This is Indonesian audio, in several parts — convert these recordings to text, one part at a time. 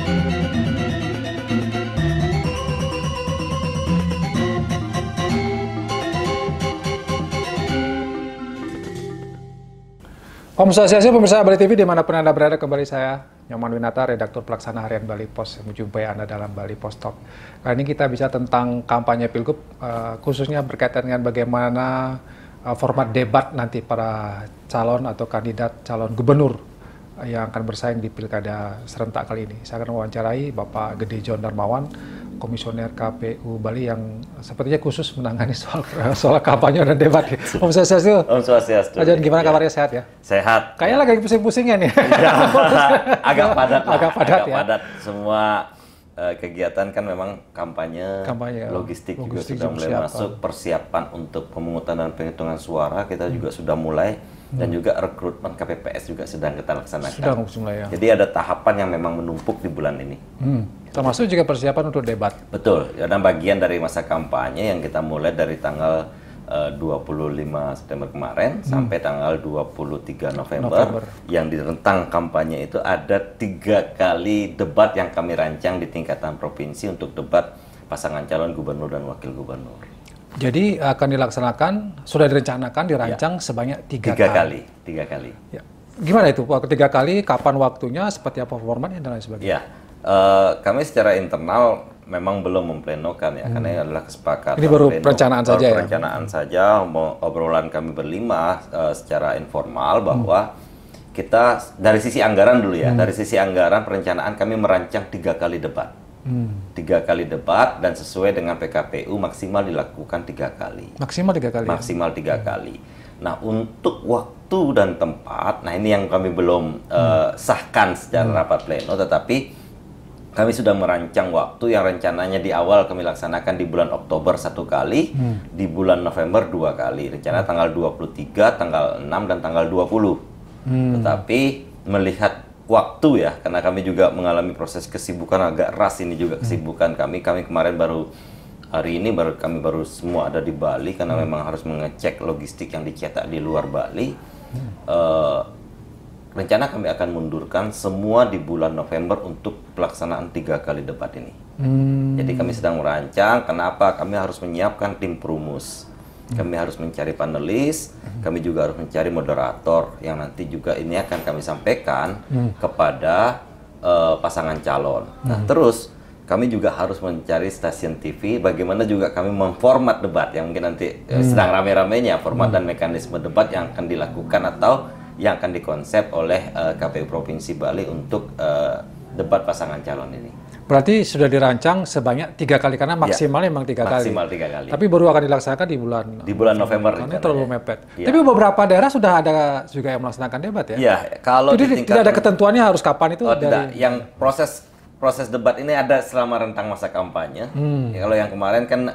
Om Swastiastu, pemirsa Bali TV dimanapun Anda berada, kembali saya Nyoman Winata, redaktur pelaksana harian Bali Pos, menjumpai Anda dalam Bali Pos Talk. Kali ini kita bisa tentang kampanye Pilgub, khususnya berkaitan dengan bagaimana format debat nanti para calon atau kandidat calon gubernur yang akan bersaing di Pilkada serentak kali ini. Saya akan mewawancarai Bapak Gede John Darmawan, Komisioner KPU Bali yang sepertinya khusus menangani soal kampanye dan debat. Om Swastiastu. Om Swastiastu. John, gimana kabarnya, sehat ya? Sehat. Kayaknya lagi pusing-pusingnya nih. Ya, agak padat lah. Agak padat. Semua kegiatan kan memang kampanye logistik juga sudah mulai masuk. Persiapan untuk pemungutan dan penghitungan suara kita juga sudah mulai. Dan juga rekrutmen KPPS juga sedang kita laksanakan. Sudah mulai ya. Jadi ada tahapan yang memang menumpuk di bulan ini. Termasuk juga persiapan untuk debat. Betul, dan bagian dari masa kampanye yang kita mulai dari tanggal 25 September kemarin sampai tanggal 23 November. Yang di rentang kampanye itu ada 3 kali debat yang kami rancang di tingkatan provinsi untuk debat pasangan calon gubernur dan wakil gubernur. Jadi akan dilaksanakan, sudah direncanakan, dirancang sebanyak 3 kali. 3 kali. Ya. Gimana itu? 3 kali, kapan waktunya, seperti apa formatnya, dan lain sebagainya? Ya, kami secara internal memang belum memplenokan ya, karena ini adalah kesepakatan. Ini baru perencanaan saja ya? Perencanaan saja, obrolan kami berlima secara informal bahwa kita dari sisi anggaran dulu ya, dari sisi anggaran perencanaan kami merancang 3 kali debat. 3 kali debat dan sesuai dengan PKPU maksimal dilakukan 3 kali. Maksimal 3 kali? Maksimal 3 kali. Nah, untuk waktu dan tempat, nah ini yang kami belum sahkan secara rapat pleno, tetapi kami sudah merancang waktu yang rencananya di awal kami laksanakan di bulan Oktober 1 kali, di bulan November 2 kali. Rencana tanggal 23, tanggal 6, dan tanggal 20. Tetapi melihat waktu ya, karena kami juga mengalami proses kesibukan agak ras ini juga kesibukan kami. Kami kemarin hari ini kami baru semua ada di Bali karena memang harus mengecek logistik yang dicetak di luar Bali. Rencana kami akan mundurkan semua di bulan November untuk pelaksanaan 3 kali debat ini. Jadi kami sedang merancang, kenapa kami harus menyiapkan tim perumus. Kami harus mencari panelis, kami juga harus mencari moderator yang nanti juga ini akan kami sampaikan kepada pasangan calon. Nah, terus kami juga harus mencari stasiun TV, bagaimana juga kami memformat debat yang mungkin nanti sedang rame-ramenya, format dan mekanisme debat yang akan dilakukan atau yang akan dikonsep oleh KPU Provinsi Bali untuk debat pasangan calon ini. Berarti sudah dirancang sebanyak 3 kali, karena maksimalnya memang 3 kali. Maksimal 3 kali. Tapi baru akan dilaksanakan di bulan November. Ini terlalu mepet. Ya. Tapi beberapa daerah sudah ada juga yang melaksanakan debat ya? Iya, kalau jadi tidak ada ketentuannya harus kapan itu? Tidak, yang proses debat ini ada selama rentang masa kampanye. Ya, kalau yang kemarin kan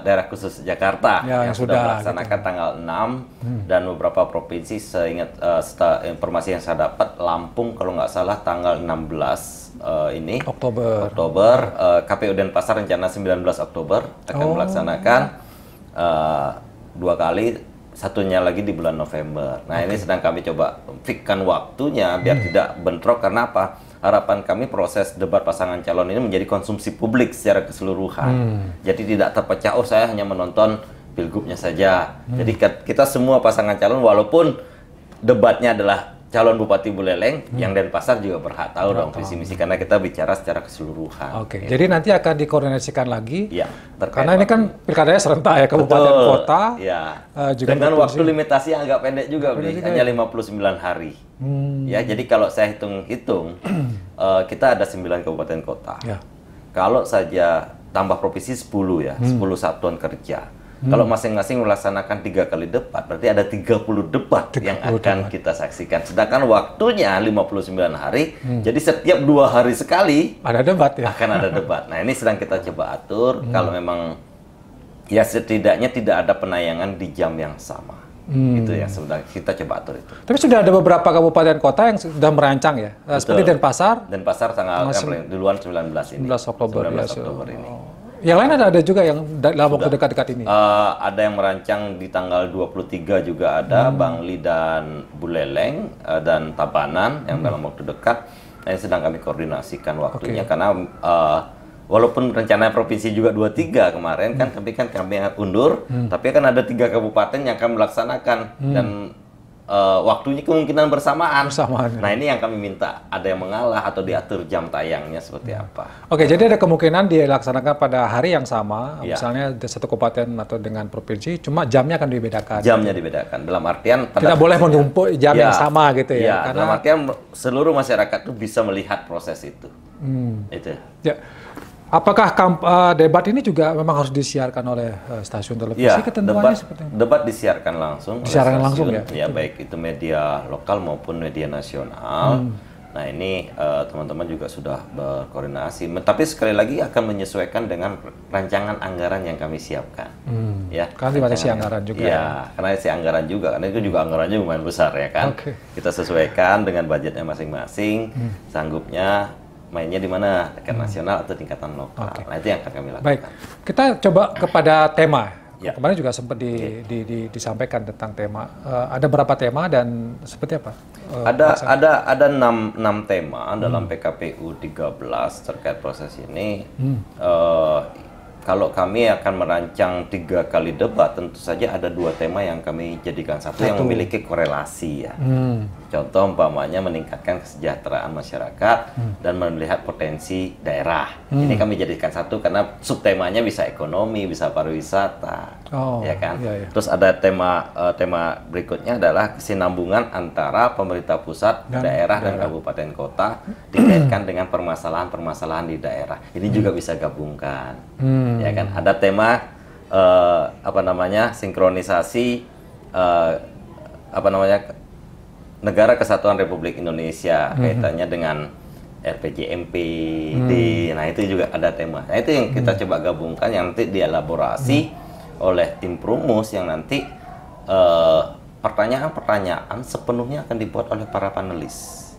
daerah khusus Jakarta yang sudah melaksanakan gitu. Tanggal 6 dan beberapa provinsi, seingat informasi yang saya dapat, Lampung kalau nggak salah tanggal 16 Oktober. KPU Denpasar rencana 19 Oktober akan melaksanakan 2 kali, satunya lagi di bulan November. Nah, ini sedang kami coba fikkan waktunya biar tidak bentrok. Karena apa? Harapan kami proses debat pasangan calon ini menjadi konsumsi publik secara keseluruhan. Jadi tidak terpecah, saya hanya menonton pilgubnya saja. Jadi kita semua pasangan calon, walaupun debatnya adalah calon Bupati Buleleng, yang Denpasar juga berhak tahu dong visi misi, karena kita bicara secara keseluruhan. Oke, jadi nanti akan dikoordinasikan lagi. Ya, karena ini kan pilkadanya serentak ya, kabupaten kota. Ya. Juga dengan waktu limitasi yang agak pendek juga, hanya 59 hari. Ya, jadi kalau saya hitung-hitung, kita ada 9 kabupaten kota. Ya. Kalau saja tambah provinsi 10 ya, 10 satuan kerja. Kalau masing-masing melaksanakan 3 kali debat, berarti ada 30 debat yang akan kita saksikan. Sedangkan waktunya 59 hari, jadi setiap 2 hari sekali ada debat ya? Akan ada debat. Nah, ini sedang kita coba atur. Kalau memang ya setidaknya tidak ada penayangan di jam yang sama. Itu yang sedang kita coba atur itu. Tapi sudah ada beberapa kabupaten kota yang sudah merancang ya? Seperti Denpasar? Denpasar tanggal duluan 19 ini. 19 Oktober ini. Ini. Yang lain ada juga yang dalam waktu dekat-dekat ini? Ada yang merancang di tanggal 23 juga ada, Bangli dan Buleleng dan Tabanan yang dalam waktu dekat. Nah, ini sedang kami koordinasikan waktunya karena walaupun rencananya provinsi juga 23 kemarin kan, tapi kan kami undur, tapi kan ada 3 kabupaten yang akan melaksanakan dan waktunya kemungkinan bersamaan. Nah, ini yang kami minta, ada yang mengalah atau diatur jam tayangnya seperti apa. Oke, jadi ada kemungkinan dilaksanakan pada hari yang sama, misalnya di satu kabupaten atau dengan provinsi, cuma jamnya akan dibedakan. Jamnya dibedakan, dalam artian tidak boleh menumpuk jam yang sama gitu ya. Karena dalam artian seluruh masyarakat itu bisa melihat proses itu. Itu. Ya. Apakah debat ini juga memang harus disiarkan oleh stasiun televisi? Ketentuannya seperti itu? Debat disiarkan langsung. Disiarkan langsung ya? Ya, baik itu media lokal maupun media nasional. Nah, ini teman-teman juga sudah berkoordinasi. Tapi sekali lagi akan menyesuaikan dengan rancangan anggaran yang kami siapkan. Ya, kan dibatasi anggaran juga. Ya, karena si anggaran juga, karena itu juga anggarannya lumayan besar ya kan. Kita sesuaikan dengan budgetnya masing-masing, sanggupnya. Mainnya di mana, tingkat nasional atau tingkatan lokal. Nah, itu yang akan kami lakukan. Baik, kita coba kepada tema. Kemarin juga sempat disampaikan tentang tema. Ada berapa tema dan seperti apa? Ada 6 tema dalam PKPU 13 terkait proses ini. Kalau kami akan merancang 3 kali debat, tentu saja ada 2 tema yang kami jadikan satu yang memiliki korelasi ya. Contoh umpamanya meningkatkan kesejahteraan masyarakat dan melihat potensi daerah. Ini kami jadikan satu karena subtemanya bisa ekonomi, bisa pariwisata, ya kan. Terus ada tema berikutnya adalah kesinambungan antara pemerintah pusat, daerah dan kabupaten kota dikaitkan dengan permasalahan-permasalahan di daerah. Ini juga bisa gabungkan. Ya kan, ada tema sinkronisasi Negara Kesatuan Republik Indonesia kaitannya dengan RPJMD. Nah, itu juga ada tema. Nah, itu yang kita coba gabungkan yang nanti dielaborasi oleh tim perumus yang nanti pertanyaan-pertanyaan sepenuhnya akan dibuat oleh para panelis.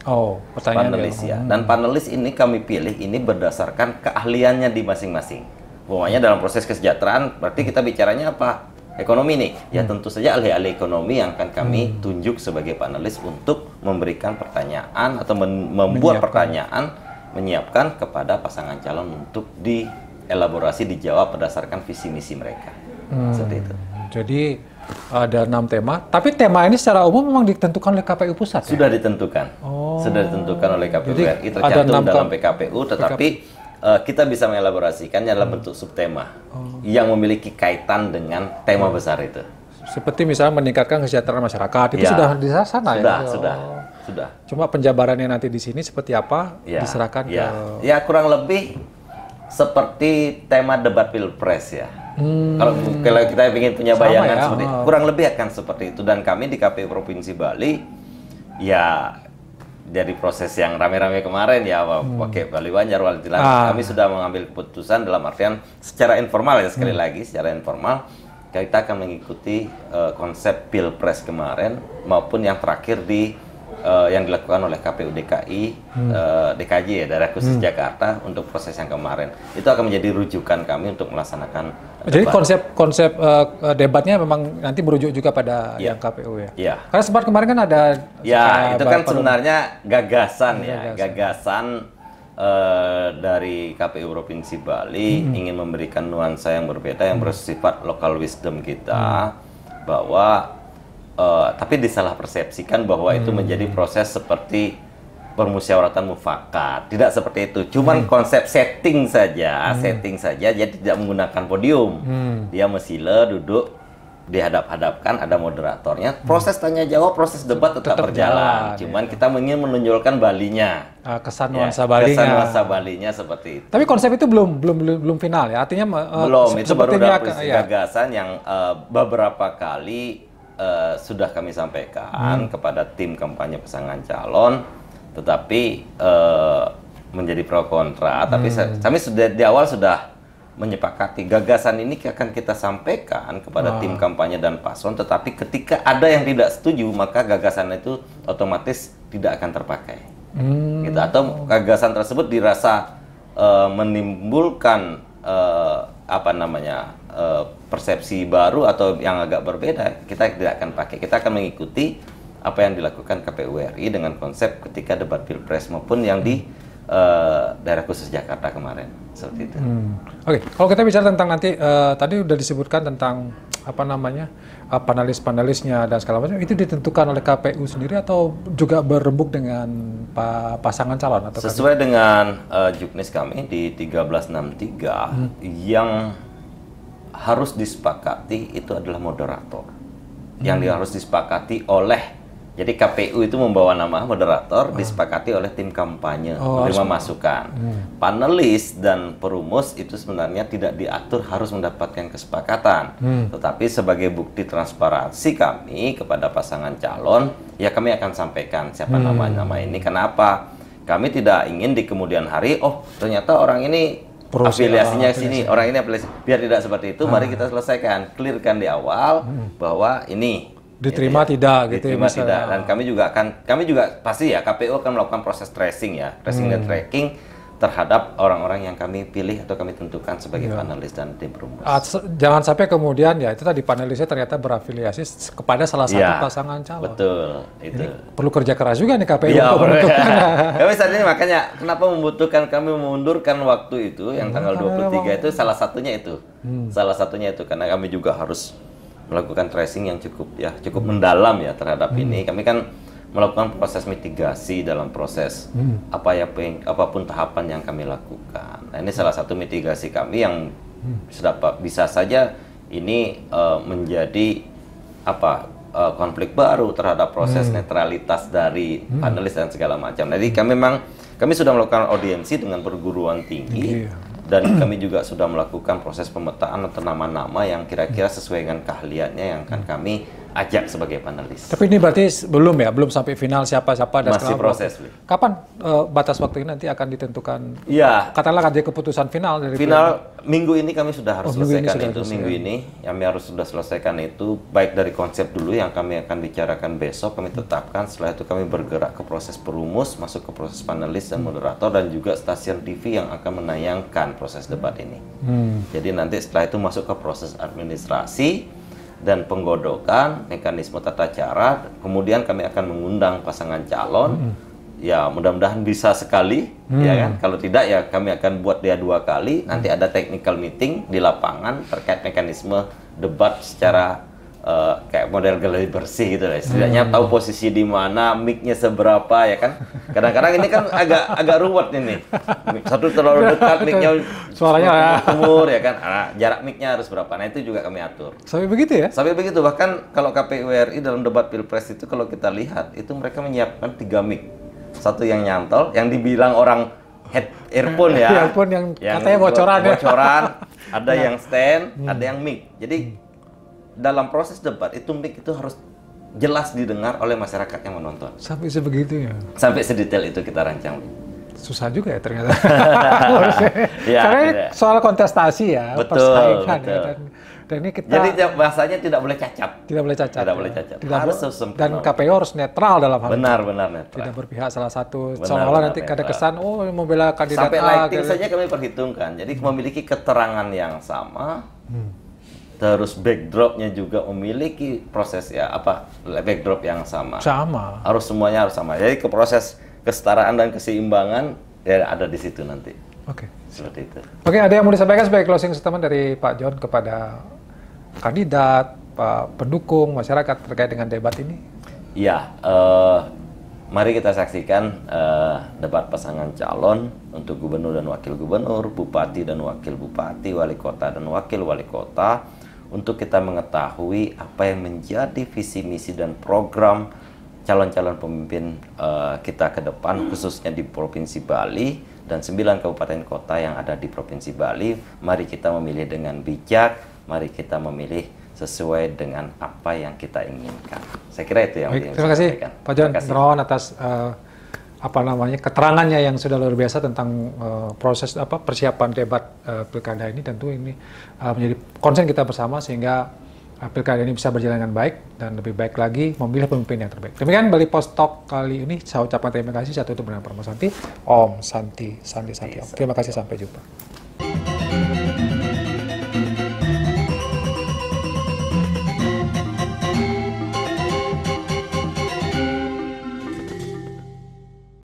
Panelis ya. Dan panelis ini kami pilih ini berdasarkan keahliannya di masing-masing. Pokoknya dalam proses kesejahteraan berarti kita bicaranya apa? Ekonomi nih. Ya tentu saja ahli-ahli ekonomi yang akan kami tunjuk sebagai panelis untuk memberikan pertanyaan atau membuat pertanyaan, menyiapkan kepada pasangan calon untuk dielaborasi, dijawab berdasarkan visi misi mereka. Seperti itu. Jadi ada 6 tema, tapi tema ini secara umum memang ditentukan oleh KPU pusat. Sudah ditentukan. Sudah ditentukan oleh KPU RI, tercantum dalam PKPU, tetapi kita bisa mengelaborasikannya dalam bentuk subtema yang memiliki kaitan dengan tema besar itu. Seperti misalnya meningkatkan kesejahteraan masyarakat, itu sudah di sana ya? Sudah. Cuma penjabarannya nanti di sini seperti apa diserahkan ke... Ya kurang lebih seperti tema debat Pilpres ya. Kalau kita ingin punya bayangan seperti kurang lebih akan seperti itu. Dan kami di KPU Provinsi Bali ya dari proses yang rame-rame kemarin ya pakai Bali Banjar, Wali Tilang, kami sudah mengambil keputusan dalam artian secara informal ya, sekali lagi secara informal kita akan mengikuti konsep Pilpres kemarin maupun yang terakhir yang dilakukan oleh KPU DKI, DKJ ya, Daerah Khusus Jakarta untuk proses yang kemarin. Itu akan menjadi rujukan kami untuk melaksanakan Jadi konsep debatnya memang nanti merujuk juga pada yang KPU ya? Iya. Karena sempat kemarin kan ada... Ya, itu kan sebenarnya gagasan dari KPU Provinsi Bali ingin memberikan nuansa yang berbeda yang bersifat local wisdom kita bahwa tapi disalah persepsikan bahwa itu menjadi proses seperti permusyawaratan mufakat. Tidak seperti itu. Cuman konsep setting saja, jadi tidak menggunakan podium. Dia mesila duduk dihadap-hadapkan, ada moderatornya. Proses tanya jawab, proses debat tetap berjalan. Cuman kita ingin menonjolkan Balinya. Kesan nuansa Balinya. Kesan nuansa Balinya seperti itu. Tapi konsep itu belum final ya. Artinya belum, itu baru gagasan yang beberapa kali sudah kami sampaikan kepada tim kampanye pasangan calon, tetapi menjadi pro kontra. Tapi kami sudah di awal sudah menyepakati gagasan ini akan kita sampaikan kepada tim kampanye dan paslon, tetapi ketika ada yang tidak setuju maka gagasan itu otomatis tidak akan terpakai. Gitu. Atau gagasan tersebut dirasa menimbulkan persepsi baru atau yang agak berbeda, kita tidak akan pakai. Kita akan mengikuti apa yang dilakukan KPU RI dengan konsep ketika debat Pilpres maupun yang di daerah khusus Jakarta kemarin, seperti itu. Oke, kalau kita bicara tentang nanti, tadi udah disebutkan tentang apa namanya panelis-panelisnya dan segala macam, itu ditentukan oleh KPU sendiri atau juga berembuk dengan pasangan calon? Atau sesuai dengan juknis kami di 1363 yang harus disepakati itu adalah moderator, yang harus disepakati oleh. Jadi KPU itu membawa nama moderator, disepakati oleh tim kampanye, menerima masukan. Panelis dan perumus itu sebenarnya tidak diatur harus mendapatkan kesepakatan. Tetapi sebagai bukti transparansi kami kepada pasangan calon, ya kami akan sampaikan siapa nama-nama ini. Kenapa? Kami tidak ingin di kemudian hari, oh ternyata orang ini afiliasinya sini, orang ini afiliasi. Biar tidak seperti itu, mari kita selesaikan. Clearkan di awal bahwa ini diterima tidak gitu diterima ya, tidak. Dan kami juga pasti ya KPU akan melakukan proses tracing ya, tracing dan tracking terhadap orang-orang yang kami pilih atau kami tentukan sebagai panelis dan tim perumus. Jangan sampai kemudian ya itu tadi panelisnya ternyata berafiliasi kepada salah satu pasangan calon. Betul, itu. Ini perlu kerja keras juga nih KPU untuk menentukan. Kami saat ini makanya kenapa membutuhkan kami memundurkan waktu itu yang tanggal 23 itu salah satunya itu. Salah satunya itu karena kami juga harus melakukan tracing yang cukup mendalam ya terhadap ini. Kami kan melakukan proses mitigasi dalam proses apapun tahapan yang kami lakukan. Nah, ini salah satu mitigasi kami yang bisa saja ini menjadi konflik baru terhadap proses netralitas dari panelis dan segala macam. Jadi kami sudah melakukan audiensi dengan perguruan tinggi. Dan kami juga sudah melakukan proses pemetaan atau nama-nama yang kira-kira sesuai dengan keahliannya yang akan kami ajak sebagai panelis. Tapi ini berarti belum sampai final siapa-siapa dan masih proses. Kapan batas waktu ini nanti akan ditentukan? Iya. Katakanlah akan jadi keputusan final dari minggu ini kami sudah harus selesaikan itu. Minggu ini kami harus sudah selesaikan itu, baik dari konsep dulu yang kami akan bicarakan besok kami tetapkan. Setelah itu kami bergerak ke proses perumus, masuk ke proses panelis dan moderator dan juga stasiun TV yang akan menayangkan proses debat ini. Jadi nanti setelah itu masuk ke proses administrasi dan penggodokan, mekanisme tata cara, kemudian kami akan mengundang pasangan calon. Ya mudah-mudahan bisa sekali, ya kan. Kalau tidak ya kami akan buat dia 2 kali. Nanti ada technical meeting di lapangan terkait mekanisme debat secara kayak model galeri bersih gitu lah. Setidaknya tahu posisi di mana, mic-nya seberapa ya kan. Kadang-kadang ini kan agak ruwet ini. Satu terlalu dekat, mic-nya suaranya umur ya kan. Jarak mic-nya harus berapa. Nah itu juga kami atur. Sampai begitu ya? Sampai begitu. Bahkan kalau KPU RI dalam debat Pilpres itu kalau kita lihat itu mereka menyiapkan 3 mic. Satu yang nyantol, yang dibilang orang earphone ya. Earphone yang katanya bocoran. Ada yang stand, ada yang mic. Jadi dalam proses debat itu mic itu harus jelas didengar oleh masyarakat yang menonton. Sampai sebegitu ya? Sampai sedetail itu kita rancang. Susah juga ya ternyata. Karena soal kontestasi ya, persaingan ya. Dan ini kita, jadi bahasanya tidak boleh cacat. Tidak boleh cacat. Tidak boleh cacat. Harus dan KPU harus netral dalam hal benar netral. Tidak berpihak salah satu. Seolah-olah nanti ada kesan membela kandidat sampai lighting saja kami perhitungkan. Jadi memiliki keterangan yang sama. Terus backdropnya juga memiliki proses backdrop yang sama. Harus semuanya harus sama. Jadi ke proses kesetaraan dan keseimbangan ya ada di situ nanti. Oke. Seperti itu. Oke, ada yang mau disampaikan sebagai closing statement dari Pak John kepada kandidat, Pak pendukung, masyarakat terkait dengan debat ini? Iya, mari kita saksikan debat pasangan calon untuk gubernur dan wakil gubernur, bupati dan wakil bupati, wali kota dan wakil wali kota, untuk kita mengetahui apa yang menjadi visi misi dan program calon-calon pemimpin kita ke depan, khususnya di Provinsi Bali dan 9 kabupaten kota yang ada di Provinsi Bali. Mari kita memilih dengan bijak, mari kita memilih sesuai dengan apa yang kita inginkan. Saya kira itu yang terima kasih Pak John Nerawan atas keterangannya yang sudah luar biasa tentang proses persiapan debat pilkada ini. Tentu ini menjadi concern kita bersama sehingga pilkada ini bisa berjalan dengan baik dan lebih baik lagi memilih pemimpin yang terbaik. Demikian Bali Post Talk kali ini. Saya ucapkan terima kasih. Saya tutup dengan Parma Santi. Om Santi Santi Santi. Terima kasih, sampai jumpa.